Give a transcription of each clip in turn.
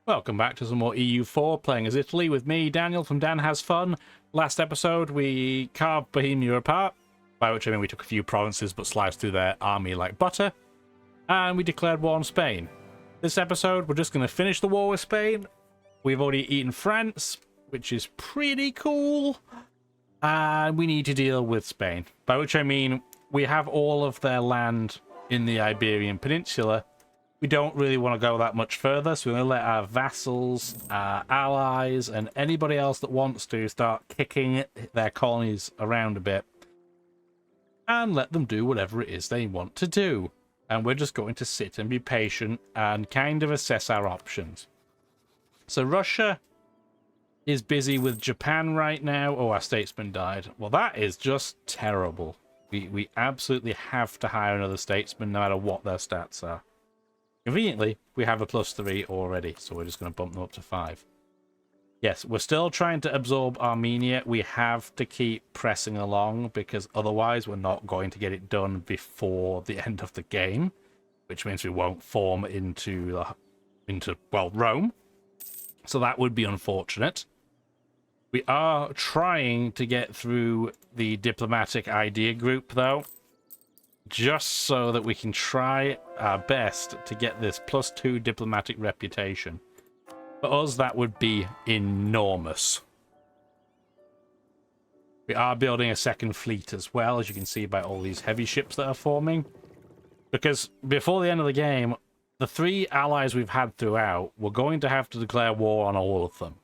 Welcome back to some more EU4, playing as Italy with me, Daniel from Dan Has Fun. Last episode, we carved Bohemia apart, by which I mean we took a few provinces but sliced through their army like butter, and we declared war on Spain. This episode, we're just going to finish the war with Spain. We've already eaten France, which is pretty cool, and we need to deal with Spain, by which I mean we have all of their land in the Iberian Peninsula. We don't really want to go that much further, so we're going to let our vassals, our allies, and anybody else that wants to start kicking their colonies around a bit and let them do whatever it is they want to do. And we're just going to sit and be patient and kind of assess our options. So Russia is busy with Japan right now. Oh, our statesman died. Well, that is just terrible. We absolutely have to hire another statesman no matter what their stats are. Conveniently, we have a +3 already, so we're just going to bump them up to 5. Yes, we're still trying to absorb Armenia. We have to keep pressing along, because otherwise we're not going to get it done before the end of the game, which means we won't form into Rome. So that would be unfortunate. We are trying to get through the diplomatic idea group, though, just so that we can try our best to get this +2 diplomatic reputation. For us, that would be enormous. We are building a second fleet as well, as you can see by all these heavy ships that are forming. Because before the end of the game, the 3 allies we've had throughout, we're going to have to declare war on all of them.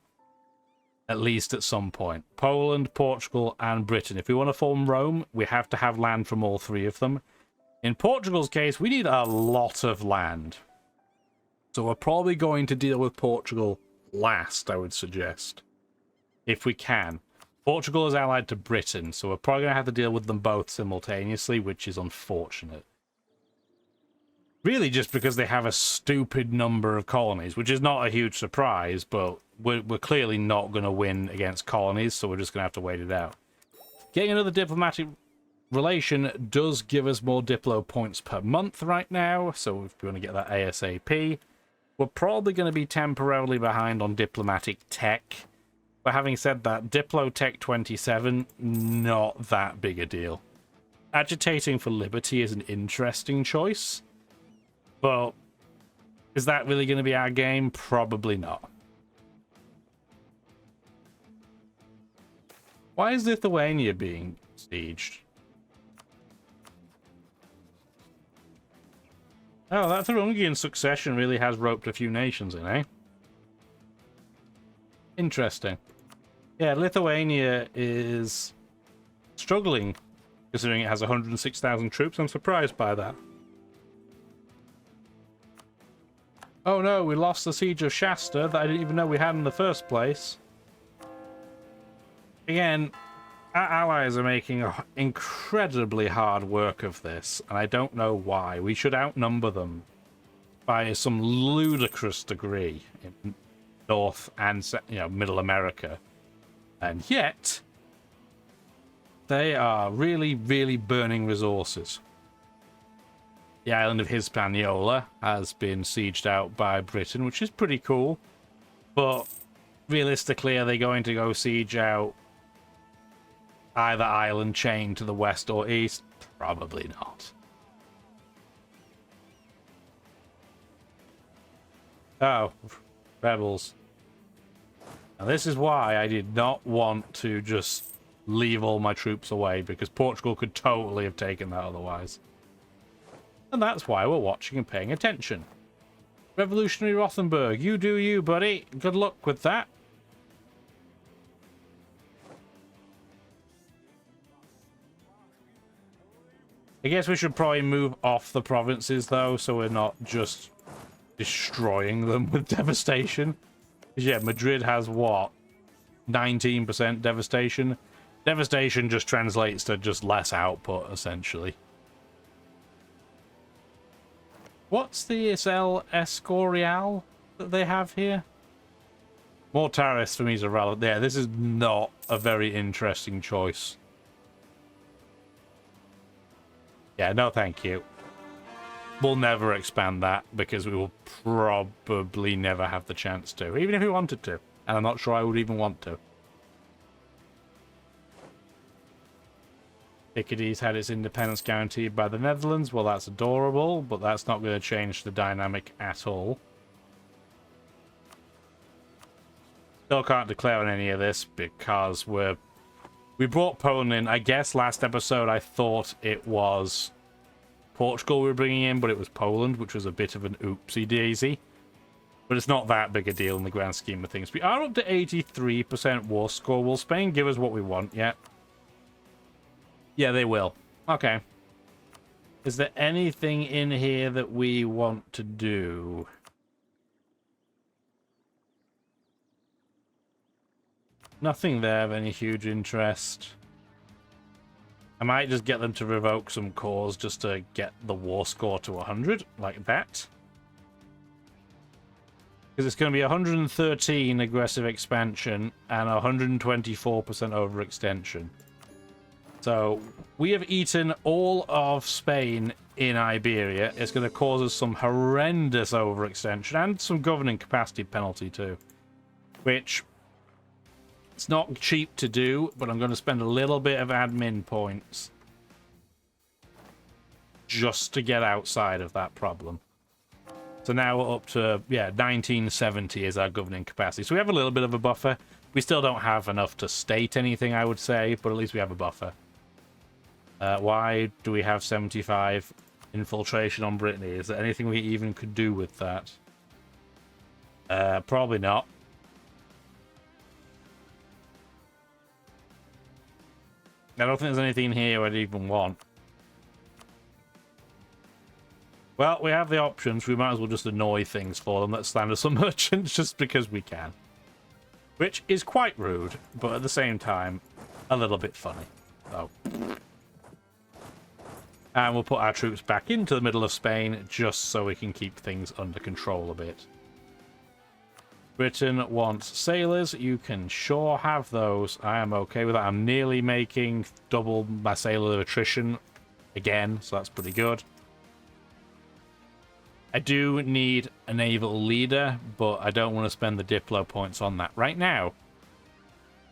At least at some point. Poland, Portugal, and Britain. If we want to form Rome, we have to have land from all 3 of them. In Portugal's case, we need a lot of land. So we're probably going to deal with Portugal last, I would suggest. If we can. Portugal is allied to Britain, so we're probably going to have to deal with them both simultaneously, which is unfortunate. Really just because they have a stupid number of colonies, which is not a huge surprise, but we're clearly not going to win against colonies, so we're just going to have to wait it out. Getting another diplomatic relation does give us more Diplo points per month right now, so if we want to get that ASAP. We're probably going to be temporarily behind on diplomatic tech. But having said that, Diplo Tech 27, not that big a deal. Agitating for liberty is an interesting choice, but is that really going to be our game? Probably not. Why is Lithuania being sieged? Oh, that Thuringian succession really has roped a few nations in, eh? Interesting. Yeah, Lithuania is struggling, considering it has 106,000 troops. I'm surprised by that. Oh no, we lost the siege of Shasta that I didn't even know we had in the first place. Again, our allies are making incredibly hard work of this, and I don't know why. We should outnumber them by some ludicrous degree in North and Middle America. And yet, they are really, really burning resources. The island of Hispaniola has been sieged out by Britain, which is pretty cool. But realistically, are they going to go siege out either island chain to the west or east? Probably not. Oh, rebels. Now this is why I did not want to just leave all my troops away, because Portugal could totally have taken that otherwise. And that's why we're watching and paying attention. Revolutionary Rothenburg, you do you, buddy. Good luck with that. I guess we should probably move off the provinces, though, so we're not just destroying them with devastation. Because, yeah, Madrid has, what, 19% devastation? Devastation just translates to just less output, essentially. What's the El Escorial that they have here? More tariffs for me is irrelevant. Yeah, this is not a very interesting choice. Yeah, no thank you. We'll never expand that because we will probably never have the chance to, even if we wanted to. And I'm not sure I would even want to. Picardie's had its independence guaranteed by the Netherlands. Well, that's adorable, but that's not going to change the dynamic at all. Still can't declare on any of this because we brought Poland in. I guess last episode I thought it was Portugal we were bringing in, but it was Poland, which was a bit of an oopsie daisy. But it's not that big a deal in the grand scheme of things. We are up to 83% war score. Will Spain give us what we want yet? Yeah, they will. Okay. Is there anything in here that we want to do? Nothing there of any huge interest. I might just get them to revoke some cores just to get the war score to 100, like that. Because it's going to be 113 aggressive expansion and 124% overextension. So we have eaten all of Spain in Iberia. It's going to cause us some horrendous overextension and some governing capacity penalty too. Which, it's not cheap to do, but I'm going to spend a little bit of admin points just to get outside of that problem. So now we're up to, yeah, 1970 is our governing capacity. So we have a little bit of a buffer. We still don't have enough to state anything, I would say, but at least we have a buffer. Why do we have 75 infiltration on Brittany? Is there anything we even could do with that? Probably not. I don't think there's anything here I'd even want. Well, we have the options. We might as well just annoy things for them. Let's slander some merchants just because we can. Which is quite rude, but at the same time, a little bit funny. So. And we'll put our troops back into the middle of Spain just so we can keep things under control a bit. Britain wants sailors. You can sure have those. I am okay with that. I'm nearly making double my sailor attrition again, so that's pretty good. I do need a naval leader, but I don't want to spend the Diplo points on that right now.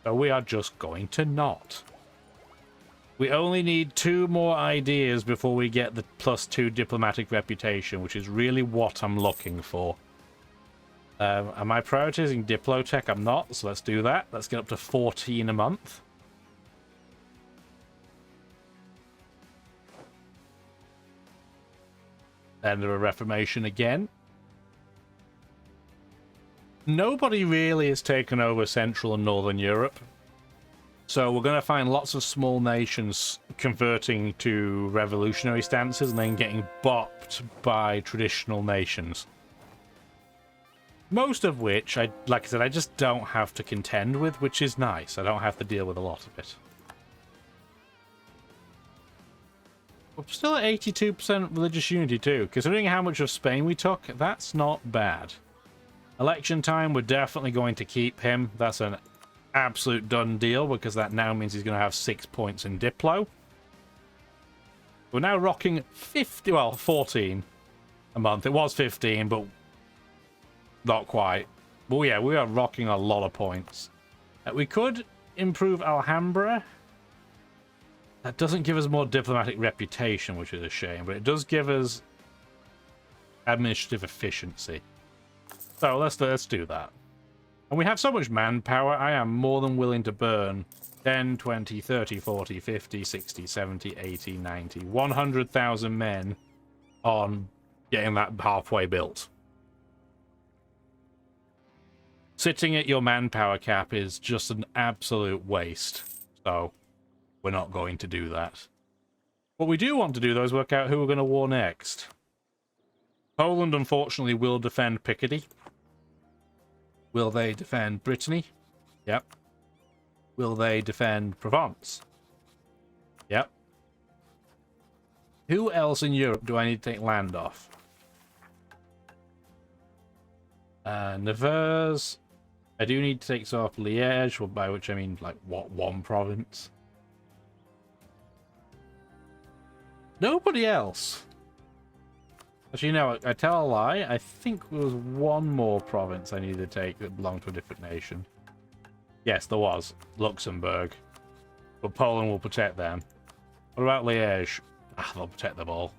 So we are just going to not. We only need 2 more ideas before we get the +2 diplomatic reputation, which is really what I'm looking for. Am I prioritizing Diplotech? I'm not, so let's do that. Let's get up to 14 a month. End of a Reformation again. Nobody really has taken over Central and Northern Europe. So we're going to find lots of small nations converting to revolutionary stances and then getting bopped by traditional nations. Most of which, like I said, I just don't have to contend with, which is nice. I don't have to deal with a lot of it. We're still at 82% religious unity too. Considering how much of Spain we took, that's not bad. Election time, we're definitely going to keep him. That's an absolute done deal because that now means he's going to have 6 points in Diplo. We're now rocking 14 a month. It was 15, but not quite. Well, yeah, we are rocking a lot of points. We could improve Alhambra. That doesn't give us more diplomatic reputation, which is a shame, but it does give us administrative efficiency. So let's do that. And we have so much manpower, I am more than willing to burn 10, 20, 30, 40, 50, 60, 70, 80, 90, 100,000 men on getting that halfway built. Sitting at your manpower cap is just an absolute waste. So we're not going to do that. What we do want to do, though, is work out who we're going to war next. Poland, unfortunately, will defend Picardy. Will they defend Brittany? Yep. Will they defend Provence? Yep. Who else in Europe do I need to take land off? Nevers. I do need to take off Liège, by which I mean, like, what, one province? Nobody else. Actually, no, I tell a lie. I think there was one more province I needed to take that belonged to a different nation. Yes, there was. Luxembourg. But Poland will protect them. What about Liège? Ah, they'll protect them all.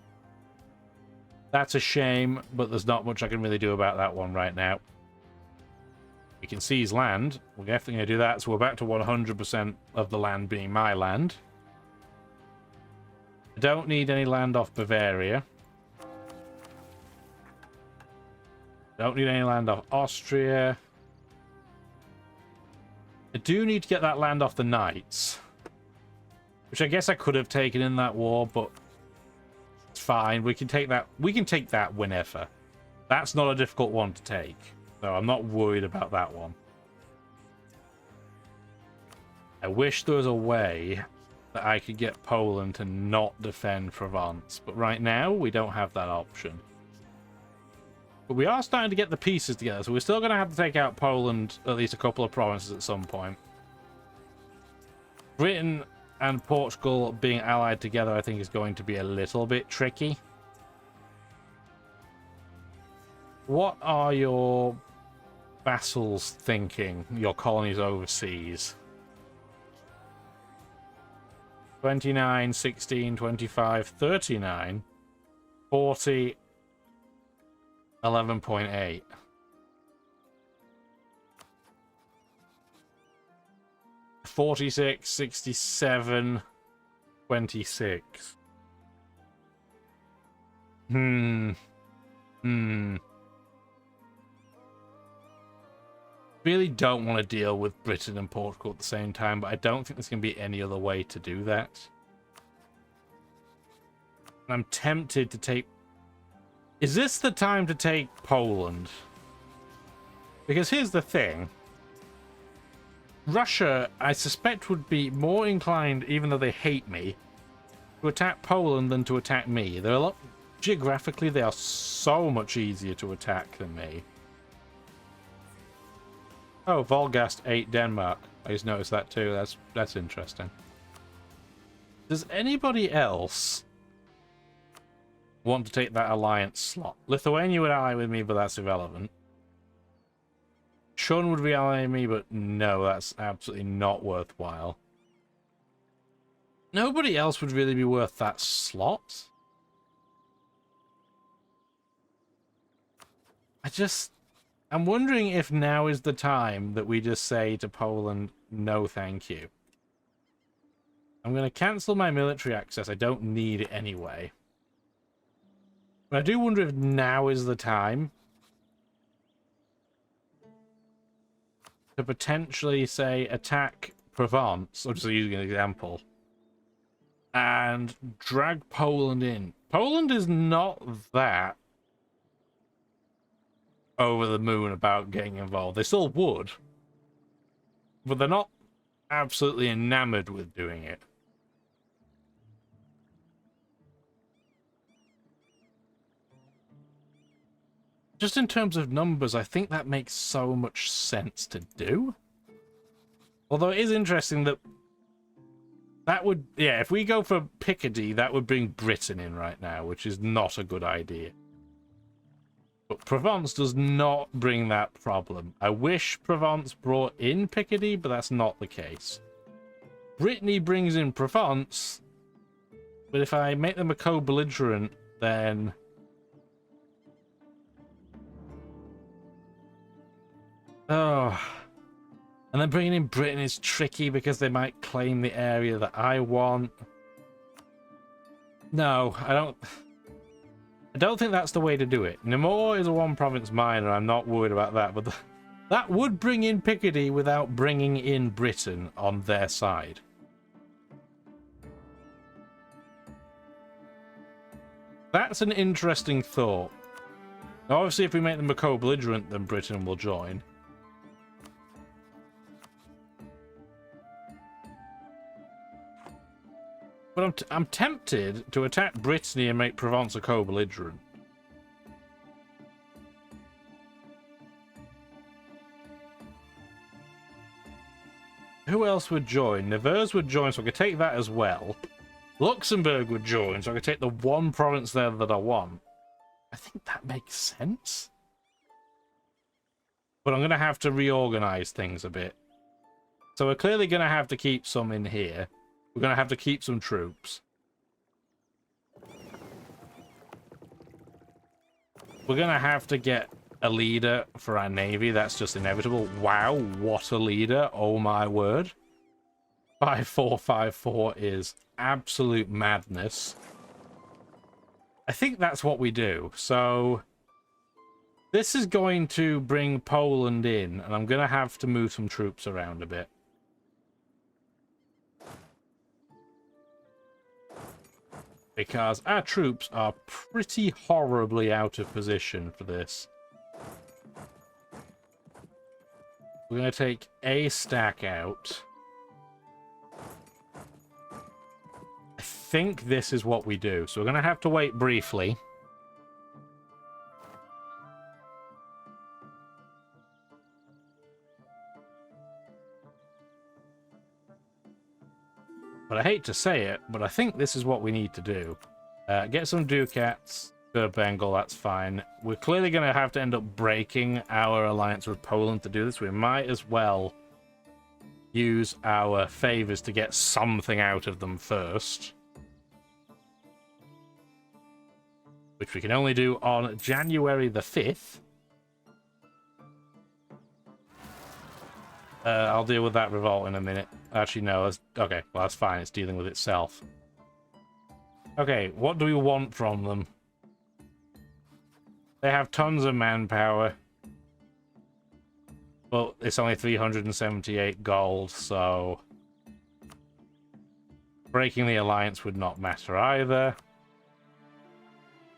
That's a shame, but there's not much I can really do about that one right now. We can seize land. We're definitely going to do that, so we're back to 100% of the land being my land. I don't need any land off Bavaria. Don't need any land off Austria. I do need to get that land off the Knights. Which I guess I could have taken in that war, but it's fine. We can take that. We can take that whenever. That's not a difficult one to take. So I'm not worried about that one. I wish there was a way that I could get Poland to not defend Provence. But right now, we don't have that option. But we are starting to get the pieces together, so we're still going to have to take out Poland, at least a couple of provinces at some point. Britain and Portugal being allied together, I think, is going to be a little bit tricky. What are your vassals thinking, your colonies overseas? 29, 16, 25, 39, 40... 11.8. $46, 67, 26. Really don't want to deal with Britain and Portugal at the same time, but I don't think there's going to be any other way to do that. I'm tempted to take... Is this the time to take Poland? Because here's the thing. Russia, I suspect, would be more inclined, even though they hate me, to attack Poland than to attack me. They're a lot... Geographically, they are so much easier to attack than me. Oh, Volgast ate Denmark. I just noticed that too. That's interesting. Does anybody else want to take that alliance slot? Lithuania would ally with me, but that's irrelevant. Shun would be allying me, but no, that's absolutely not worthwhile. Nobody else would really be worth that slot. I'm wondering if now is the time that we just say to Poland, no thank you. I'm going to cancel my military access. I don't need it anyway. But I do wonder if now is the time to potentially, say, attack Provence, or just using an example, and drag Poland in. Poland is not that over the moon about getting involved. They still would, but they're not absolutely enamored with doing it. Just in terms of numbers, I think that makes so much sense to do. Although it is interesting that that would, yeah, if we go for Picardy, that would bring Britain in right now, which is not a good idea. But Provence does not bring that problem. I wish Provence brought in Picardy, but that's not the case. Brittany brings in Provence, but if I make them a co-belligerent, then... Oh. And then bringing in Britain is tricky because they might claim the area that I want. No, I don't think that's the way to do it. Namur is a one-province minor. I'm not worried about that. But that would bring in Picardy without bringing in Britain on their side. That's an interesting thought. Now, obviously, if we make them a co-belligerent, then Britain will join. But I'm tempted to attack Brittany and make Provence a co-belligerent. Who else would join? Nevers would join, so I could take that as well. Luxembourg would join, so I could take the one province there that I want. I that makes sense. But I'm going to have to reorganize things a bit. So we're clearly going to have to keep some in here. We're going to have to keep some troops. We're going to have to get a leader for our navy. That's just inevitable. Wow, what a leader. Oh my word. 5454 is absolute madness. I think that's what we do. So this is going to bring Poland in, and I'm going to have to move some troops around a bit. Because our troops are pretty horribly out of position for this. We're going to take a stack out. I think this is what we do. So we're going to have to wait briefly. But I hate to say it, but I think this is what we need to do. Get some ducats to Bengal, that's fine. We're clearly going to have to end up breaking our alliance with Poland to do this. We might as well use our favors to get something out of them first. Which we can only do on January the 5th. I'll deal with that revolt in a minute. Actually, no. Okay, well, that's fine. It's dealing with itself. Okay, what do we want from them? They have tons of manpower. But it's only 378 gold, so breaking the alliance would not matter either.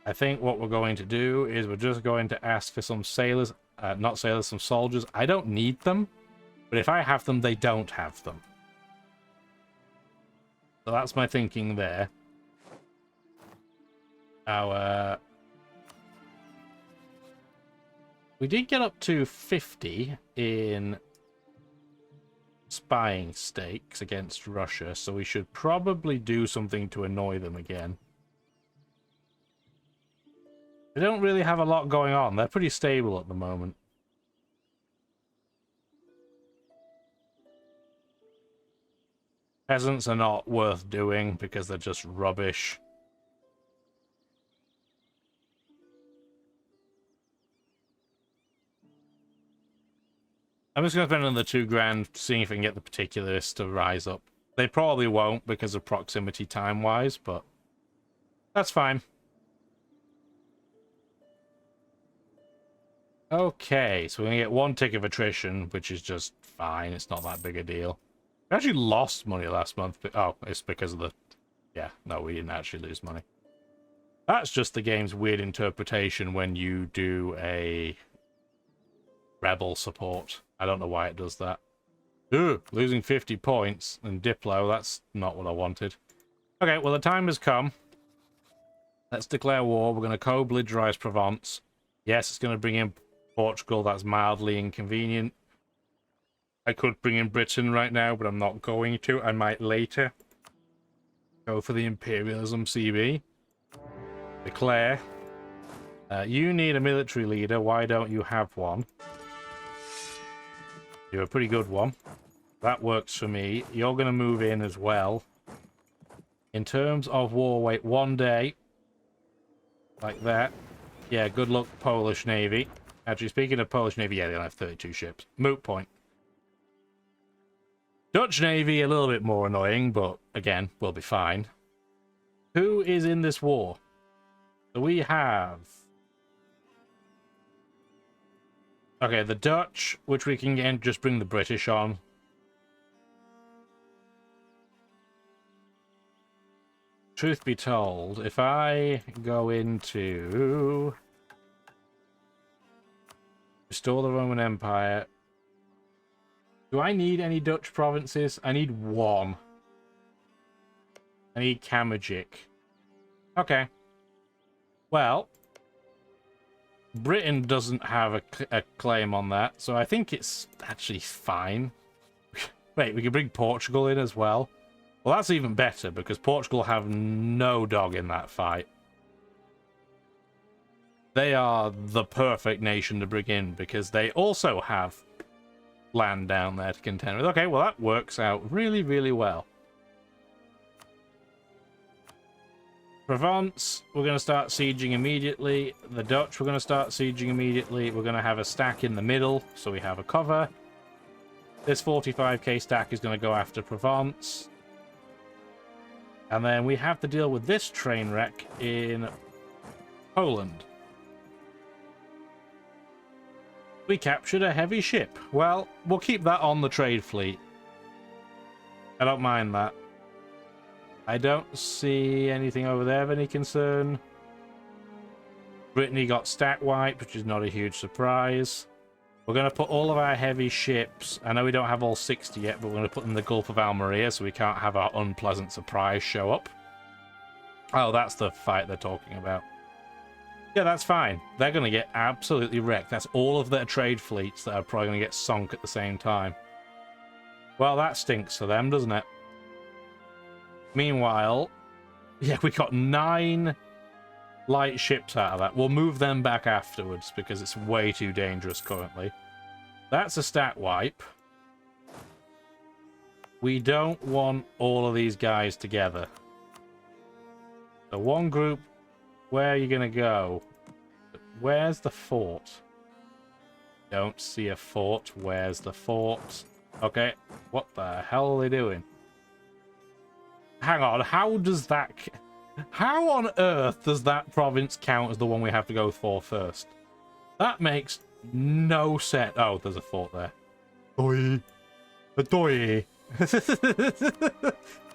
I think what we're going to do is we're just going to ask for some sailors, not sailors, some soldiers. I don't need them, but if I have them, they don't have them. So that's my thinking there. We did get up to 50 in spying stakes against Russia, so we should probably do something to annoy them again. They don't really have a lot going on. They're pretty stable at the moment. Peasants are not worth doing because they're just rubbish. I'm just going to spend another 2 grand seeing if I can get the particularists to rise up. They probably won't because of proximity time-wise, but that's fine. Okay, so we're going to get 1 tick of attrition, which is just fine. It's not that big a deal. We actually lost money last month. But, oh, it's because of the... Yeah, no, we didn't actually lose money. That's just the game's weird interpretation when you do a rebel support. I don't know why it does that. Ooh, losing 50 points in Diplo. That's not what I wanted. Okay, well, the time has come. Let's declare war. We're going to co-belligerize Provence. Yes, it's going to bring in Portugal. That's mildly inconvenient. I could bring in Britain right now, but I'm not going to. I might later. Go for the Imperialism CB. Declare. You need a military leader. Why don't you have one? You're a pretty good one. That works for me. You're going to move in as well. In terms of war, wait 1 day. Like that. Yeah, good luck, Polish Navy. Actually, speaking of Polish Navy, yeah, they only have 32 ships. Moot point. Dutch Navy, a little bit more annoying, but again, we'll be fine. Who is in this war? So we have... Okay, the Dutch, which we can again just bring the British on. Truth be told, if I go into... Restore the Roman Empire... Do I need any Dutch provinces? I need 1. I need Kamajic. Okay. Well, Britain doesn't have a claim on that, so I think it's actually fine. Wait, we can bring Portugal in as well? Well, that's even better, because Portugal have no dog in that fight. They are the perfect nation to bring in because they also have land down there to contend with. Okay, well that works out really, really well. Provence, we're going to start sieging immediately. The Dutch, we're going to start sieging immediately. We're going to have a stack in the middle, so we have a cover. This 45k stack is going to go after Provence. And then we have to deal with this train wreck in Poland. We captured a heavy ship. Well, we'll keep that on the trade fleet. I don't mind that. I don't see anything over there of any concern. Brittany got stack wiped, which is not a huge surprise. We're going to put all of our heavy ships. I know we don't have all 60 yet, but we're going to put them in the Gulf of Almeria so we can't have our unpleasant surprise show up. Oh, that's the fight they're talking about. Yeah, that's fine. They're going to get absolutely wrecked. That's all of their trade fleets that are probably going to get sunk at the same time. Well, that stinks for them, doesn't it? Meanwhile, yeah, we got 9 light ships out of that. We'll move them back afterwards because it's way too dangerous currently. That's a stat wipe. We don't want all of these guys together. So one group, where are you going to go? Where's the fort? Don't see a fort. Where's the fort? Okay, what the hell are they doing? Hang on, how does that... How on earth does that province count as the one we have to go for first? That makes no sense. Oh, there's a fort there. Doi. A doi.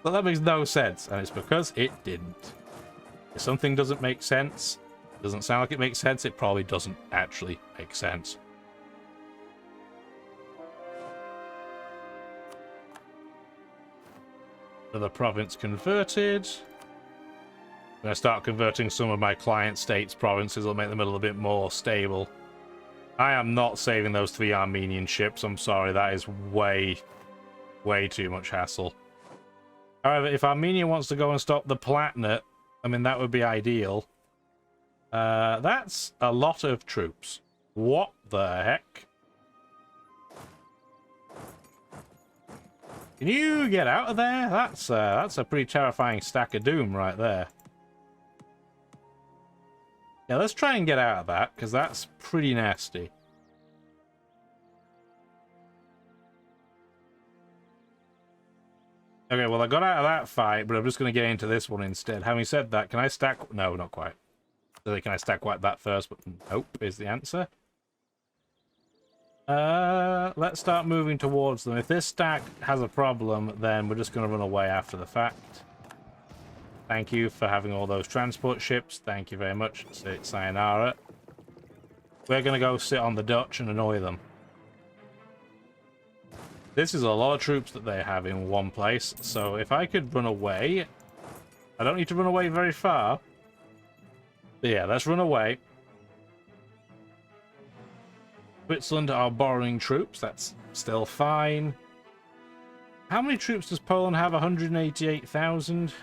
Well, that makes no sense, and it's because it didn't. If something doesn't make sense, doesn't sound like it makes sense, it probably doesn't actually make sense. The province converted. I'm going to start converting some of my client states' provinces. It'll make them a little bit more stable. I am not saving those 3 Armenian ships. I'm sorry, that is way too much hassle. However, if Armenia wants to go and stop the Palatinate, I mean, that would be ideal. That's a lot of troops. What the heck? Can you get out of there? That's a pretty terrifying stack of doom right there. Yeah, let's try and get out of that, because that's pretty nasty. Okay, well, I got out of that fight, but I'm just going to get into this one instead. Having said that, can I stack... No, not quite. So can I stack wipe that first? But nope, is the answer. Let's start moving towards them. If this stack has a problem, then we're just going to run away after the fact. Thank you for having all those transport ships. Thank you very much. Sayonara. We're going to go sit on the Dutch and annoy them. This is a lot of troops that they have in one place, so if I could run away... I don't need to run away very far. But yeah, let's run away. Switzerland are borrowing troops. That's still fine. How many troops does Poland have? 188,000?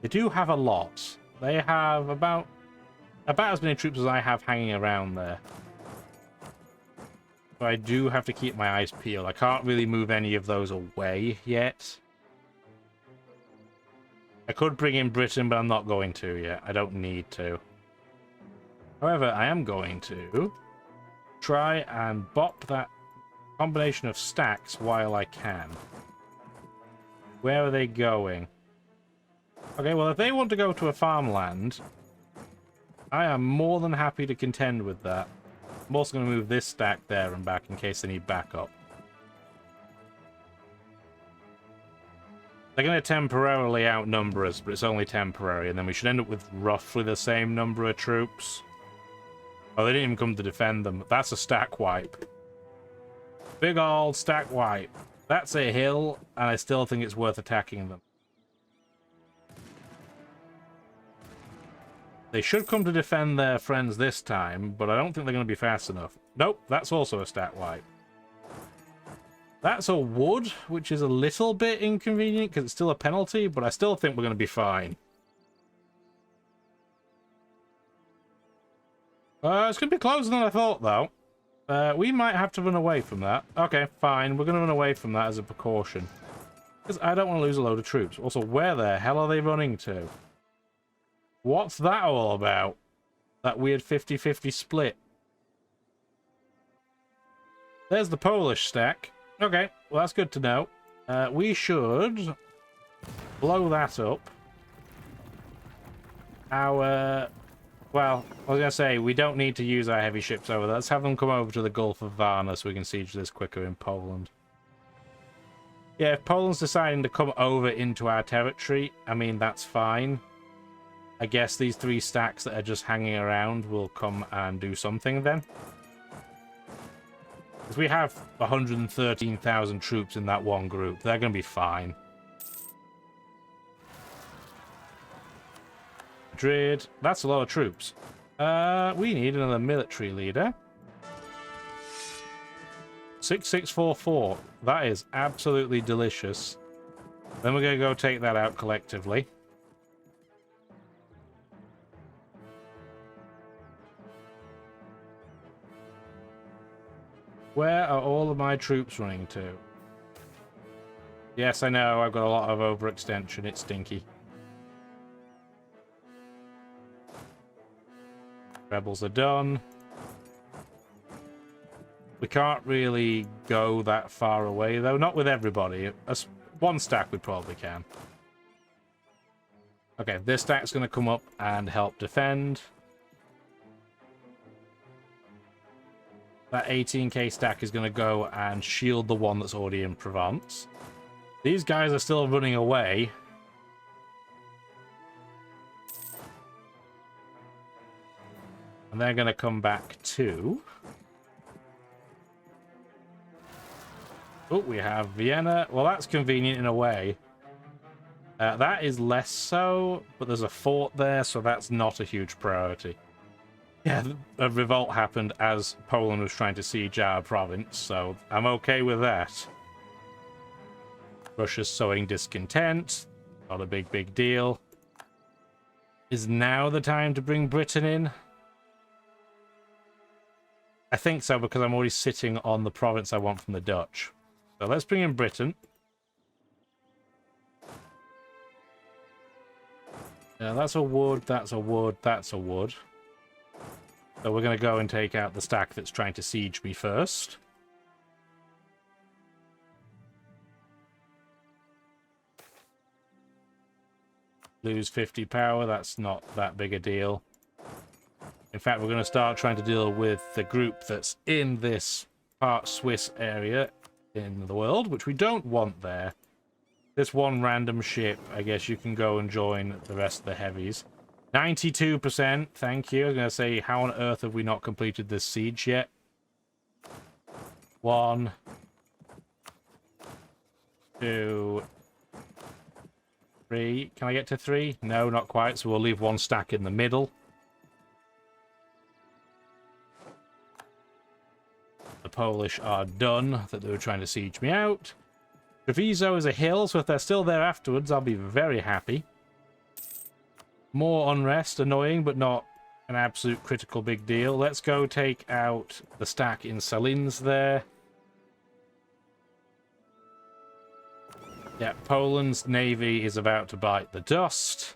They do have a lot. They have about as many troops as I have hanging around there. But I do have to keep my eyes peeled. I can't really move any of those away yet. I could bring in Britain, but I'm not going to yet. I don't need to. However, I am going to try and bop that combination of stacks while I can. Where are they going? Okay, well, if they want to go to a farmland, I am more than happy to contend with that. I'm also going to move this stack there and back in case they need backup. They're going to temporarily outnumber us, but it's only temporary, and then we should end up with roughly the same number of troops. Oh, they didn't even come to defend them. That's a stack wipe. Big old stack wipe. That's a hill, and I still think it's worth attacking them. They should come to defend their friends this time, but I don't think they're going to be fast enough. Nope, that's also a stat wipe. That's a wood, which is a little bit inconvenient because it's still a penalty, but I still think we're going to be fine. It's going to be closer than I thought, though. We might have to run away from that. Okay, fine. We're going to run away from that as a precaution. Because I don't want to lose a load of troops. Also, where the hell are they running to? What's that all about? That weird 50-50 split. There's the Polish stack. Okay, well, that's good to know. We should blow that up. Well, I was going to say, we don't need to use our heavy ships over there. Let's have them come over to the Gulf of Varna so we can siege this quicker in Poland. Yeah, if Poland's deciding to come over into our territory, I mean, that's fine. I guess these 3 stacks that are just hanging around will come and do something then. Because we have 113,000 troops in that one group. They're going to be fine. Madrid. That's a lot of troops. We need another military leader. 6644. That is absolutely delicious. Then we're going to go take that out collectively. Where are all of my troops running to? Yes, I know. I've got a lot of overextension. It's stinky. Rebels are done. We can't really go that far away, though. Not with everybody. One stack we probably can. Okay, this stack's going to come up and help defend. That 18k stack is going to go and shield the one that's already in Provence. These guys are still running away. And they're going to come back too. Oh, we have Vienna. Well, that's convenient in a way. That is less so, but there's a fort there, so that's not a huge priority. Yeah, a revolt happened as Poland was trying to siege our province, so I'm okay with that. Russia's sowing discontent. Not a big deal. Is now the time to bring Britain in? I think so, because I'm already sitting on the province I want from the Dutch. So let's bring in Britain. Yeah, that's a wood, that's a wood, that's a wood. So we're going to go and take out the stack that's trying to siege me first. Lose 50 power, that's not that big a deal. In fact, we're going to start trying to deal with the group that's in this part Swiss area in the world, which we don't want there. This one random ship, I guess you can go and join the rest of the heavies. 92%, thank you. I was going to say, how on earth have we not completed this siege yet? 1, 2, 3. Can I get to 3? No, not quite, so we'll leave one stack in the middle. The Polish are done, that they were trying to siege me out. Treviso is a hill, so if they're still there afterwards, I'll be very happy. More unrest, annoying, but not an absolute critical big deal. Let's go take out the stack in Salins there. Yeah, Poland's navy is about to bite the dust.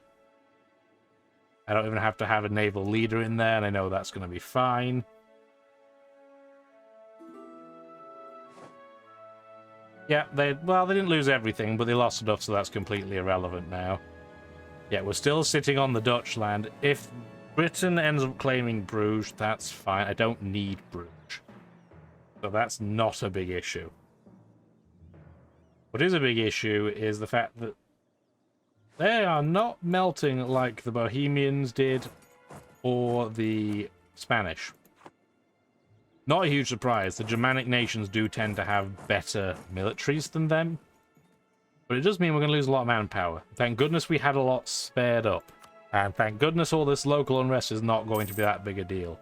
I don't even have to have a naval leader in there, and I know that's going to be fine. Yeah, they didn't lose everything, but they lost enough, so that's completely irrelevant now. Yeah, we're still sitting on the Dutch land. If Britain ends up claiming Bruges, that's fine. I don't need Bruges. So that's not a big issue. What is a big issue is the fact that they are not melting like the Bohemians did or the Spanish. Not a huge surprise. The Germanic nations do tend to have better militaries than them. But it does mean we're going to lose a lot of manpower. Thank goodness we had a lot spared up. And thank goodness all this local unrest is not going to be that big a deal.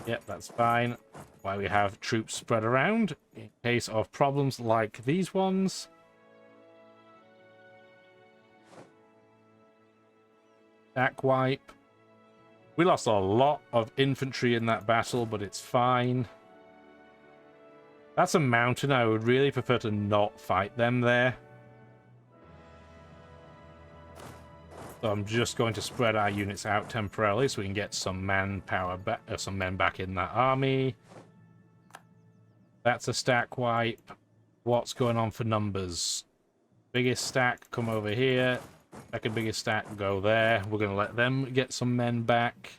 Yep, that's fine. Why we have troops spread around in case of problems like these ones. Stack wipe. We lost a lot of infantry in that battle, but it's fine. That's a mountain. I would really prefer to not fight them there. So I'm just going to spread our units out temporarily so we can get some manpower back, some men back in that army. That's a stack wipe. What's going on for numbers? Biggest stack, come over here. Second biggest stack, go there. We're going to let them get some men back.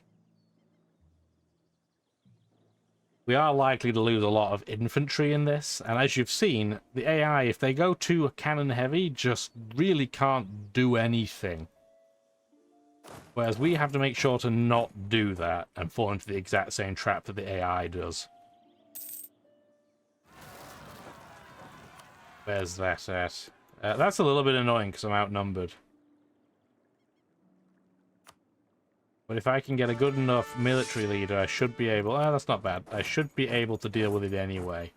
We are likely to lose a lot of infantry in this, and as you've seen, the AI, if they go too cannon heavy, just really can't do anything. Whereas we have to make sure to not do that and fall into the exact same trap that the AI does. Where's that at? That's a little bit annoying because I'm outnumbered. But if I can get a good enough military leader, I should be able... Oh, that's not bad. I should be able to deal with it anyway.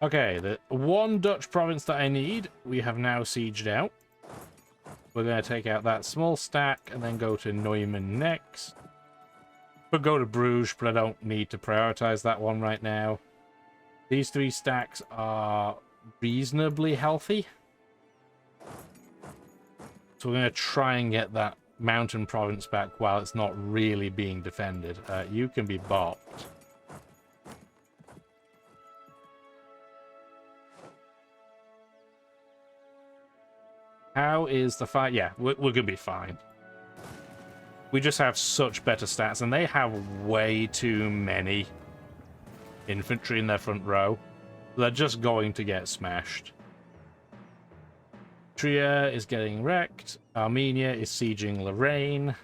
Okay, the one Dutch province that I need, we have now sieged out. We're going to take out that small stack and then go to Neumann next. Could go to Bruges, but I don't need to prioritize that one right now. These three stacks are reasonably healthy. So we're going to try and get that mountain province back while it's not really being defended. You can be bopped. How is the fight? Yeah, we're going to be fine. We just have such better stats, and they have way too many infantry in their front row. They're just going to get smashed. Trier is getting wrecked. Armenia is sieging Lorraine.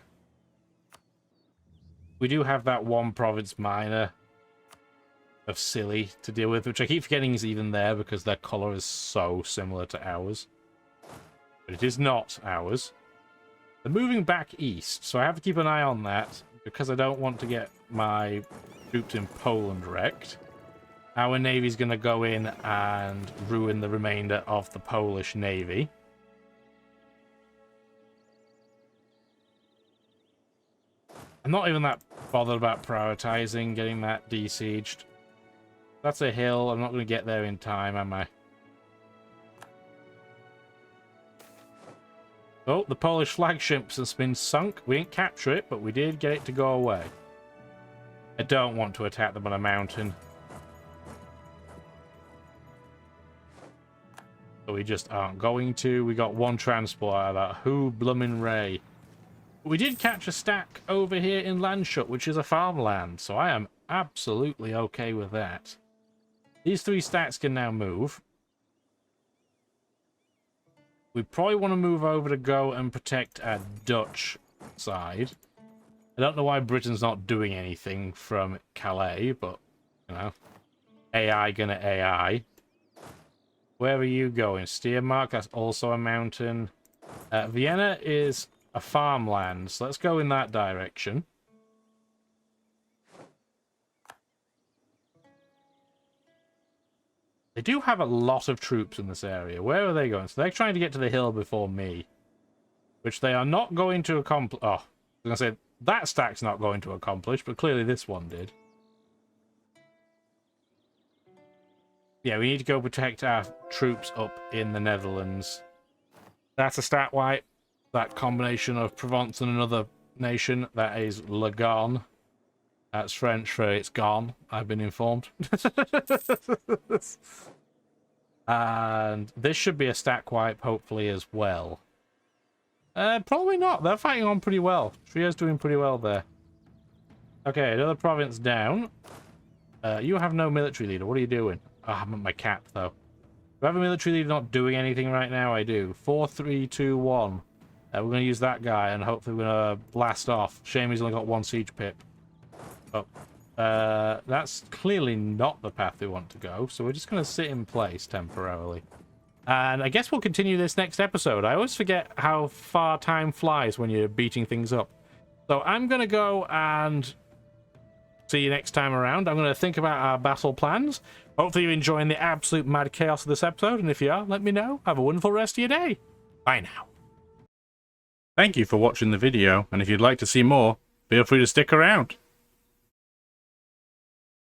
We do have that one province minor of Scilly to deal with, which I keep forgetting is even there because their colour is so similar to ours. But it is not ours. They're moving back east, so I have to keep an eye on that because I don't want to get my troops in Poland wrecked. Our navy's going to go in and ruin the remainder of the Polish navy. I'm not even that bothered about prioritizing getting that desieged. That's a hill. I'm not going to get there in time, am I? Oh, the Polish flagship has been sunk. We didn't capture it, but we did get it to go away. I don't want to attack them on a mountain. So we just aren't going to. We got one transport out of that. Who bloomin' Ray. We did catch a stack over here in Landshut, which is a farmland, so I am absolutely okay with that. These three stacks can now move. We probably want to move over to go and protect our Dutch side. I don't know why Britain's not doing anything from Calais, but, you know, AI gonna AI. Where are you going? Steiermark, that's also a mountain. Vienna is a farmland, so let's go in that direction. They do have a lot of troops in this area. Where are they going? So they're trying to get to the hill before me, which they are not going to accomplish. Oh, I was going to say, that stack's not going to accomplish, but clearly this one did. Yeah, we need to go protect our troops up in the Netherlands. That's a stat wipe. That combination of Provence and another nation, that is Le Gon. That's French for it's gone, I've been informed. And this should be a stack wipe, hopefully, as well. Probably not. They're fighting on pretty well. Trio's doing pretty well there. Okay, another province down. You have no military leader. What are you doing? Oh, I'm at my cap, though. Do I have a military leader not doing anything right now? I do. 4, 3, 2, 1. We're going to use that guy, and hopefully we're going to blast off. Shame he's only got one siege pip. Oh. That's clearly not the path we want to go, so we're just going to sit in place temporarily. And I guess we'll continue this next episode. I always forget how far time flies when you're beating things up. So I'm going to go and see you next time around. I'm going to think about our battle plans. Hopefully you're enjoying the absolute mad chaos of this episode, and if you are, let me know. Have a wonderful rest of your day. Bye now. Thank you for watching the video, and if you'd like to see more, feel free to stick around.